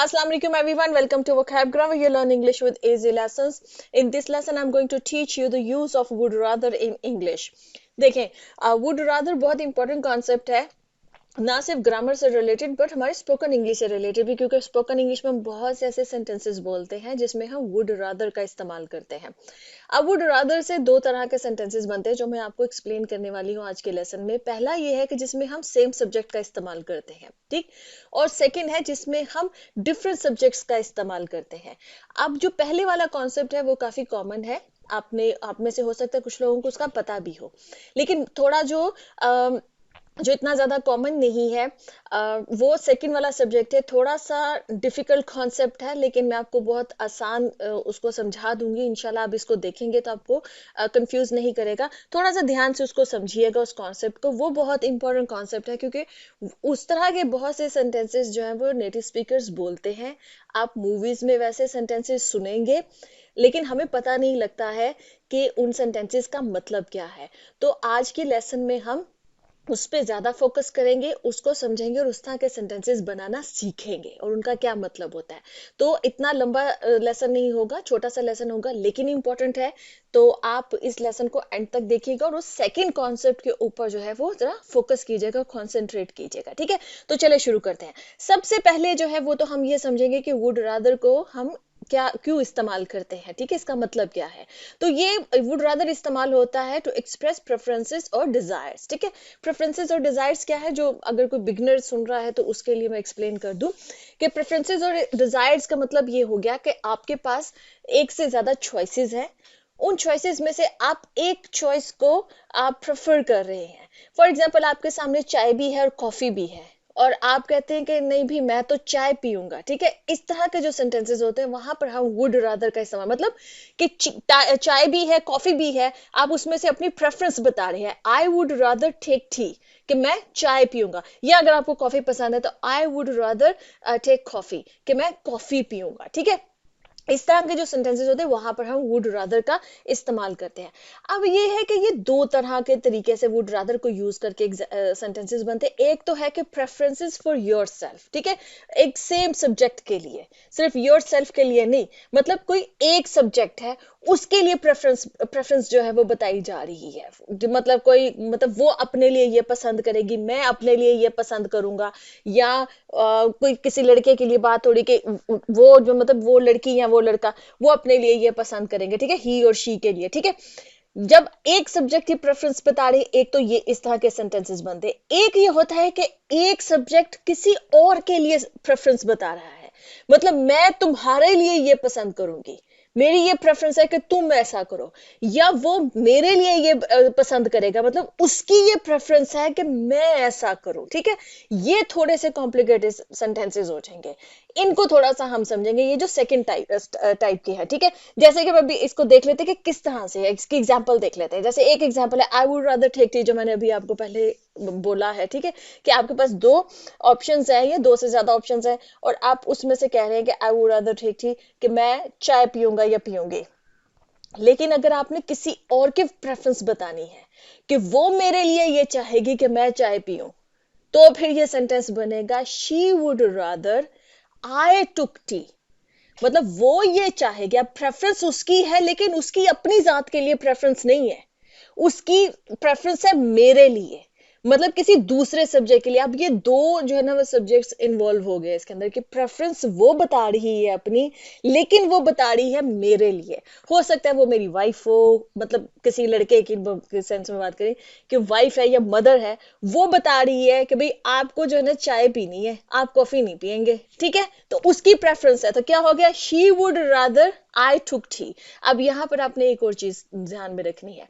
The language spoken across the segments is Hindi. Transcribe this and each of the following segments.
Assalamu alaikum everyone. Welcome to Vocab Grammar. You learn English with easy lessons. In this lesson, I'm going to teach you the use of would rather in English. देखें, would rather बहुत important concept है, ना सिर्फ ग्रामर से रिलेटेड बट हमारे स्पोकन इंग्लिश से रिलेटेड भी, क्योंकि स्पोकन इंग्लिश में हम बहुत से ऐसे सेंटेंसेस बोलते हैं जिसमें हम वुड रादर का इस्तेमाल करते हैं। अब वुड रादर से दो तरह के सेंटेंसेस बनते हैं जो मैं आपको एक्सप्लेन करने वाली हूँ आज के लेसन में। पहला ये है कि जिसमें हम सेम सब्जेक्ट का इस्तेमाल करते हैं, ठीक, और सेकंड है जिसमें हम डिफरेंट सब्जेक्ट्स का इस्तेमाल करते हैं। अब जो पहले वाला कॉन्सेप्ट है वो काफी कॉमन है, आप में से हो सकता है कुछ लोगों को उसका पता भी हो, लेकिन थोड़ा जो इतना ज्यादा कॉमन नहीं है, वो सेकंड वाला सब्जेक्ट है। थोड़ा सा डिफिकल्ट कॉन्सेप्ट है, लेकिन मैं आपको बहुत आसान उसको समझा दूंगी। इंशाल्लाह आप इसको देखेंगे तो आपको कंफ्यूज नहीं करेगा। थोड़ा सा ध्यान से उसको समझिएगा, उस कॉन्सेप्ट को। वो बहुत इंपॉर्टेंट कॉन्सेप्ट है, क्योंकि उस तरह के बहुत से सेंटेंसेस जो है वो नेटिव स्पीकर्स बोलते हैं। आप मूवीज में वैसे सेंटेंसेस सुनेंगे, लेकिन हमें पता नहीं लगता है कि उन सेंटेंसेस का मतलब क्या है। तो आज के लेसन में हम उस पे ज्यादा फोकस करेंगे, उसको समझेंगे और उस तरह के सेंटेंसेस बनाना सीखेंगे और उनका क्या मतलब होता है। तो इतना लंबा लेसन नहीं होगा, छोटा सा लेसन होगा, लेकिन इंपॉर्टेंट है। तो आप इस लेसन को एंड तक देखिएगा और उस सेकंड कॉन्सेप्ट के ऊपर जो है वो जरा फोकस कीजिएगा, कॉन्सेंट्रेट कीजिएगा, ठीक है। तो चले शुरू करते हैं। सबसे पहले जो है वो तो हम ये समझेंगे कि वुड रादर को हम क्या क्यों इस्तेमाल करते हैं, ठीक है, इसका मतलब क्या है। तो ये वुड रादर इस्तेमाल होता है टू एक्सप्रेस प्रेफरेंसेस और डिजायर्स, ठीक है। प्रेफरेंसेस और डिजायर्स क्या है, जो अगर कोई बिगनर सुन रहा है तो उसके लिए मैं एक्सप्लेन कर दूं कि प्रेफरेंसेस और डिजायर्स का मतलब ये हो गया कि आपके पास एक से ज्यादा चॉइसेस हैं। उन चॉइसेस में से आप एक चॉइस को आप प्रेफर कर रहे हैं। फॉर एग्जाम्पल, आपके सामने चाय भी है और कॉफी भी है, और आप कहते हैं कि नहीं भी मैं तो चाय पीऊंगा, ठीक है। इस तरह के जो सेंटेंसेस होते हैं वहां पर हम वुड रादर का इस्तेमाल, मतलब कि चाय भी है कॉफी भी है, आप उसमें से अपनी प्रेफरेंस बता रहे हैं। I would rather take tea, कि मैं चाय पीऊंगा, या अगर आपको कॉफी पसंद है तो I would rather take coffee, कि मैं कॉफी पीऊंगा, ठीक है। इस तरह के जो सेंटेंसेस होते हैं वहां पर हम वुड रादर का इस्तेमाल करते हैं। अब ये है कि ये दो तरह के तरीके से वुड रादर को यूज करके सेंटेंसेस बनते हैं। एक तो है कि प्रेफरेंसेस फॉर योर सेल्फ, ठीक है, एक सेम सब्जेक्ट के लिए, सिर्फ योर सेल्फ के लिए नहीं, मतलब कोई एक सब्जेक्ट है उसके लिए प्रेफरेंस जो है वो बताई जा रही है। मतलब कोई, मतलब वो अपने लिए ये पसंद करेगी, मैं अपने लिए ये पसंद करूंगा, या कोई किसी लड़के के लिए बात हो रही कि वो जो, मतलब वो लड़की या वो लड़का वो अपने लिए ये पसंद करेंगे, ठीक है, ही और शी के लिए, ठीक है। जब एक सब्जेक्ट की प्रेफरेंस बता रहे, एक तो ये इस तरह के सेंटेंसेस बनते हैं। एक ये होता है कि एक सब्जेक्ट किसी और के लिए प्रेफरेंस बता रहा है, मतलब मैं तुम्हारे लिए ये पसंद करूंगी, मेरी ये प्रेफरेंस है कि तुम ऐसा करो, या वो मेरे लिए ये पसंद करेगा, मतलब उसकी ये प्रेफरेंस है कि मैं ऐसा करूं, ठीक है। ये थोड़े से कॉम्प्लिकेटेड सेंटेंसेस हो जाएंगे, इनको थोड़ा सा हम समझेंगे। ये जो सेकंड टाइप की है, ठीक है। जैसे कि अभी इसको देख लेते हैं कि किस तरह से है, इसकी एग्जांपल देख लेते हैं। जैसे एक एग्जांपल है I would rather take tea, जो मैंने अभी आपको पहले बोला है, ठीक है, कि आपके पास दो ऑप्शंस है, ये दो से ज्यादा ऑप्शंस है, और आप उसमें से कह रहे हैं कि I would rather take tea, कि मैं चाय पीऊंगा या पीऊंगी। लेकिन अगर आपने किसी और की प्रेफरेंस बतानी है कि वो मेरे लिए ये चाहेगी कि मैं चाय पीऊं, तो फिर ये सेंटेंस बनेगा she would rather I took T. मतलब वो ये चाहेगी, अब प्रेफरेंस उसकी है, लेकिन उसकी अपनी जात के लिए प्रेफरेंस नहीं है, उसकी प्रेफरेंस है मेरे लिए, मतलब किसी दूसरे सब्जेक्ट के लिए। अब ये दो जो है ना वो सब्जेक्ट्स इन्वॉल्व हो गए इसके अंदर, कि प्रेफरेंस वो बता रही है अपनी, लेकिन वो बता रही है मेरे लिए। हो सकता है वो मेरी वाइफ हो, मतलब किसी लड़के की सेंस में बात करें कि वाइफ है या मदर है, वो बता रही है कि भाई आपको जो है ना चाय पीनी है, आप कॉफी नहीं पियेंगे, ठीक है। तो उसकी प्रेफरेंस है, तो क्या हो गया, she would rather I took T. अब यहां पर आपने एक और चीज ध्यान में रखनी है,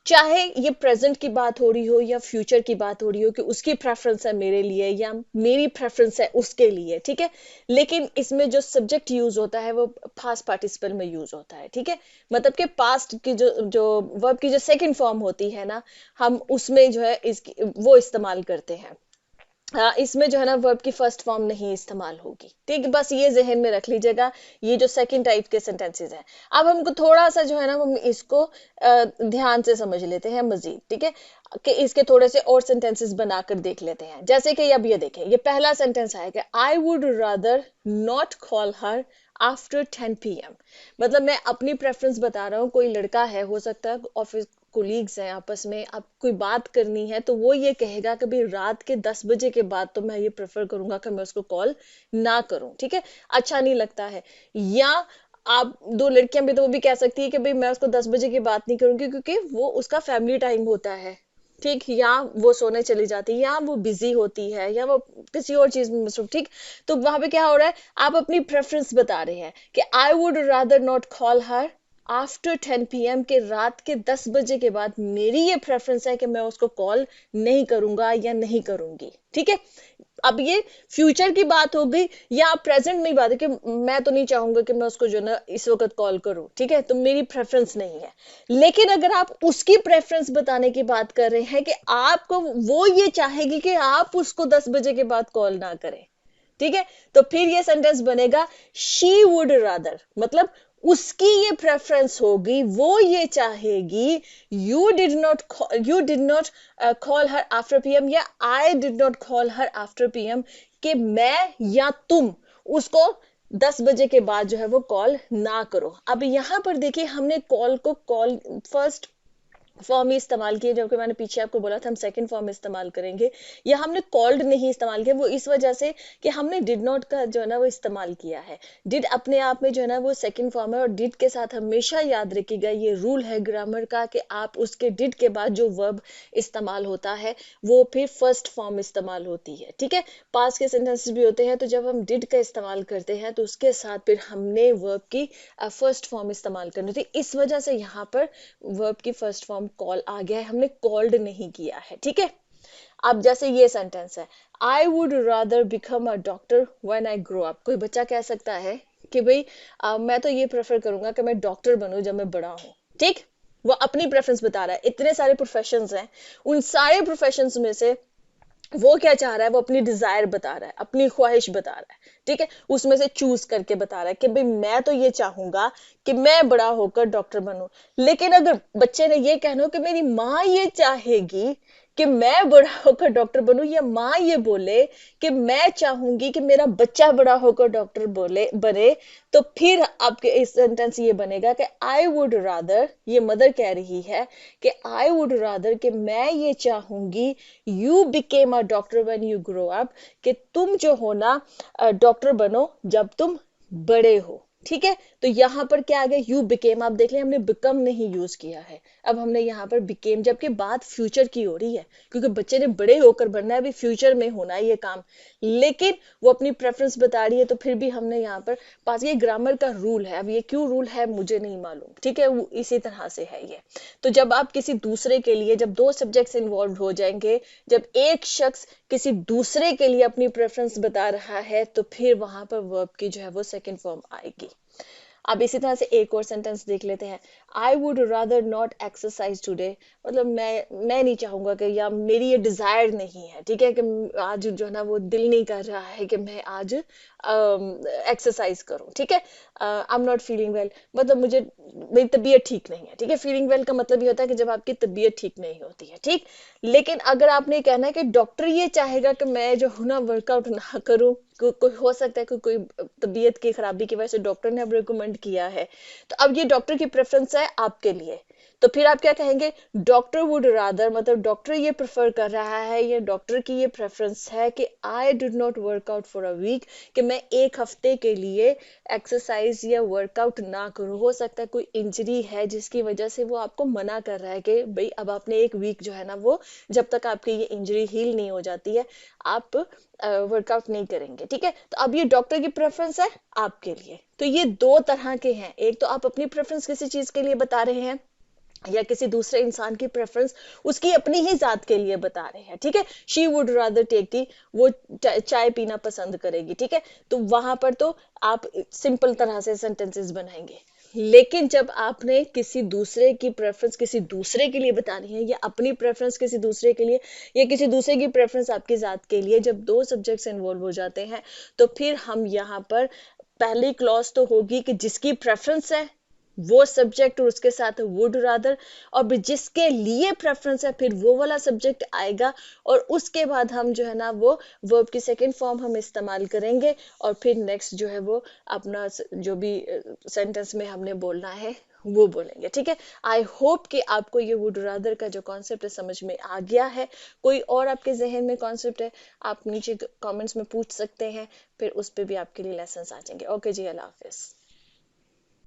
चाहे ये प्रेजेंट की बात हो रही हो या फ्यूचर की बात हो रही हो, कि उसकी प्रेफरेंस है मेरे लिए या मेरी प्रेफरेंस है उसके लिए, ठीक है, लेकिन इसमें जो सब्जेक्ट यूज होता है वो पास्ट पार्टिसिपल में यूज होता है, ठीक है। मतलब कि पास्ट की जो वर्ब की जो सेकंड फॉर्म होती है ना, हम उसमें जो है इसकी वो इस्तेमाल करते हैं। हाँ, इसमें जो है ना वर्ब की फर्स्ट फॉर्म नहीं इस्तेमाल होगी, ठीक, बस ये जहन में रख लीजिएगा। ये जो सेकंड टाइप के सेंटेंसेस हैं, अब हमको थोड़ा सा जो है ना हम इसको ध्यान से समझ लेते हैं मजीद, ठीक है। कि इसके थोड़े से और सेंटेंसेस बनाकर देख लेते हैं। जैसे कि अब ये देखें, ये पहला सेंटेंस आएगा, आई would rather not call her after 10 PM। मतलब मैं अपनी प्रेफरेंस बता रहा हूँ। कोई लड़का है, हो सकता है ऑफिस कोलीग्स हैं, आपस में आप कोई बात करनी है, तो वो ये कहेगा कि भाई रात के 10 बजे के बाद तो मैं ये प्रेफर करूंगा कि मैं उसको कॉल ना करूं, ठीक है, अच्छा नहीं लगता है। या आप दो लड़कियां भी, तो वो भी कह सकती है कि भाई मैं उसको 10 बजे की बात नहीं करूंगी क्योंकि वो उसका फैमिली टाइम होता है, ठीक, या वो सोने चली जाती है, या वो बिजी होती है, या वो किसी और चीज में मसरूफ, ठीक। तो वहां पे क्या हो रहा है, आप अपनी प्रेफरेंस बता रहे हैं कि I would rather not call her after 10 PM, के रात के 10 बजे के बाद मेरी ये प्रेफरेंस है कि मैं उसको कॉल नहीं करूंगा या नहीं करूंगी, ठीक है। अब ये फ्यूचर की बात हो गई, या प्रेजेंट में बात है कि मैं तो नहीं चाहूंगा कि मैं उसको जो ना इस वक्त कॉल करूं, ठीक है, तो मेरी प्रेफरेंस नहीं है। लेकिन अगर आप उसकी प्रेफरेंस बताने की बात कर रहे हैं कि आपको वो ये चाहेगी कि आप उसको 10 बजे के बाद कॉल ना करें, ठीक है, तो फिर ये सेंटेंस बनेगा शी वुड रादर, मतलब उसकी ये प्रेफरेंस होगी, वो ये चाहेगी, you did not call her after PM, या I did not call her after PM, कि मैं या तुम उसको 10 बजे के बाद जो है वो कॉल ना करो। अब यहां पर देखिए, हमने कॉल को कॉल फर्स्ट फॉर्म में इस्तेमाल किए, जबकि मैंने पीछे आपको बोला था हम सेकंड फॉर्म में इस्तेमाल करेंगे, या हमने कॉल्ड नहीं इस्तेमाल किया, वो इस वजह से कि हमने डिड नॉट का जो है ना वो इस्तेमाल किया है। डिड अपने आप में जो है ना वो सेकंड फॉर्म है, और डिड के साथ हमेशा याद रखिएगा, ये रूल है ग्रामर का कि आप उसके डिड के बाद जो वर्ब इस्तेमाल होता है वो फिर फर्स्ट फॉर्म इस्तेमाल होती है, ठीक है। पास्ट के सेंटेंसेस भी होते हैं, तो जब हम डिड का इस्तेमाल करते हैं तो उसके साथ फिर हमने वर्ब की फर्स्ट फॉर्म इस्तेमाल करनी थी। इस वजह से यहाँ पर वर्ब की फर्स्ट फॉर्म कॉल आ गया है, हमने कॉल्ड नहीं किया है, ठीक है। अब जैसे ये सेंटेंस है, I would rather become a doctor when I grow up. कोई बच्चा कह सकता है कि भाई मैं तो ये प्रेफर करूंगा कि मैं डॉक्टर बनूं जब मैं बड़ा हूं, ठीक। वो अपनी प्रेफरेंस बता रहा है। इतने सारे प्रोफेशंस हैं, उन सारे प्रोफेशंस में से वो क्या चाह रहा है, वो अपनी डिजायर बता रहा है, अपनी ख्वाहिश बता रहा है, ठीक है, उसमें से चूज करके बता रहा है कि भाई मैं तो ये चाहूंगा कि मैं बड़ा होकर डॉक्टर बनूं। लेकिन अगर बच्चे ने ये कहना हो कि मेरी माँ ये चाहेगी कि मैं बड़ा होकर डॉक्टर बनूं, या माँ ये बोले कि मैं चाहूंगी कि मेरा बच्चा बड़ा होकर डॉक्टर बोले बने, तो फिर आपके इस सेंटेंस ये बनेगा कि आई वुड रादर, ये मदर कह रही है कि आई वुड रादर, कि मैं ये चाहूंगी, you became a doctor when you grow up, कि तुम जो हो ना डॉक्टर बनो जब तुम बड़े हो, ठीक है। तो यहाँ पर क्या आ गया, यू बिकेम। आप देख लें, हमने बिकम नहीं यूज किया है, अब हमने यहाँ पर बिकेम, जबकि बात फ्यूचर की हो रही है, क्योंकि बच्चे ने बड़े होकर बनना है, अभी फ्यूचर में होना है ये काम। लेकिन वो अपनी प्रेफरेंस बता रही है, तो फिर भी हमने यहाँ पर पास, ये ग्रामर का रूल है। अब ये क्यों रूल है मुझे नहीं मालूम, ठीक है, वो इसी तरह से है ये। तो जब आप किसी दूसरे के लिए, जब दो सब्जेक्ट्स इन्वॉल्व हो जाएंगे, जब एक शख्स किसी दूसरे के लिए अपनी प्रेफरेंस बता रहा है, तो फिर वहां पर वर्ब की जो है वो सेकंड फॉर्म आएगी। अब इसी तरह से एक और सेंटेंस देख लेते हैं, I would rather not exercise today. मतलब मैं नहीं चाहूंगा कि, या मेरी ये डिजायर नहीं है, ठीक है, कि आज जो है ना वो दिल नहीं कर रहा है कि मैं आज एक्सरसाइज करूं, ठीक है। I am not feeling well, मतलब मुझे, मेरी तबीयत ठीक नहीं है, ठीक है। फीलिंग वेल का मतलब ये होता है कि जब आपकी तबीयत ठीक नहीं होती है, ठीक। लेकिन अगर आपने कहना है कि डॉक्टर ये चाहेगा कि मैं जो हूं ना वर्कआउट ना करूं, कोई हो सकता है कि कोई तबीयत की खराबी की वजह से डॉक्टर ने अब रिकमेंड किया है, तो अब ये डॉक्टर की प्रेफरेंस है आपके लिए, तो फिर आप क्या कहेंगे, डॉक्टर वुड रादर, मतलब डॉक्टर ये प्रेफर कर रहा है, ये डॉक्टर की ये प्रेफरेंस है कि I did not work out for a week, कि मैं एक हफ्ते के लिए एक्सरसाइज या वर्कआउट ना करूं। हो सकता है कोई इंजरी है जिसकी वजह से वो आपको मना कर रहा है कि भाई अब आपने एक वीक जो है ना वो, जब तक आपकी ये इंजरी हील नहीं हो जाती है, आप वर्कआउट नहीं करेंगे, ठीक है। तो अब ये डॉक्टर की प्रेफरेंस है आपके लिए। तो ये दो तरह के हैं, एक तो आप अपनी प्रेफरेंस किसी चीज के लिए बता रहे हैं, या किसी दूसरे इंसान की प्रेफरेंस उसकी अपनी ही जात के लिए बता रहे हैं, ठीक है। She would rather take tea, वो चाय पीना पसंद करेगी, ठीक है। तो वहां पर तो आप सिंपल तरह से सेंटेंसेस बनाएंगे। लेकिन जब आपने किसी दूसरे की प्रेफरेंस किसी दूसरे के लिए बतानी है, या अपनी प्रेफरेंस किसी दूसरे के लिए, या किसी दूसरे की प्रेफरेंस आपकी जात के लिए, जब दो सब्जेक्ट्स इन्वॉल्व हो जाते हैं, तो फिर हम यहाँ पर पहली क्लॉज तो होगी कि जिसकी प्रेफरेंस है वो सब्जेक्ट और उसके साथ वुड रादर, और जिसके लिए प्रेफरेंस है फिर वो वाला सब्जेक्ट आएगा, और उसके बाद हम जो है ना वो वर्ब की सेकंड फॉर्म हम इस्तेमाल करेंगे, और फिर नेक्स्ट जो है वो अपना जो भी सेंटेंस में हमने बोलना है वो बोलेंगे। ठीक है, आई होप कि आपको ये वुड रादर का जो कॉन्सेप्ट है समझ में आ गया है। कोई और आपके जहन में कॉन्सेप्ट है आप नीचे कमेंट्स में पूछ सकते हैं, फिर उस पे भी आपके लिए लेसन आ जाएंगे। ओके जी, अल्लाह हाफिज।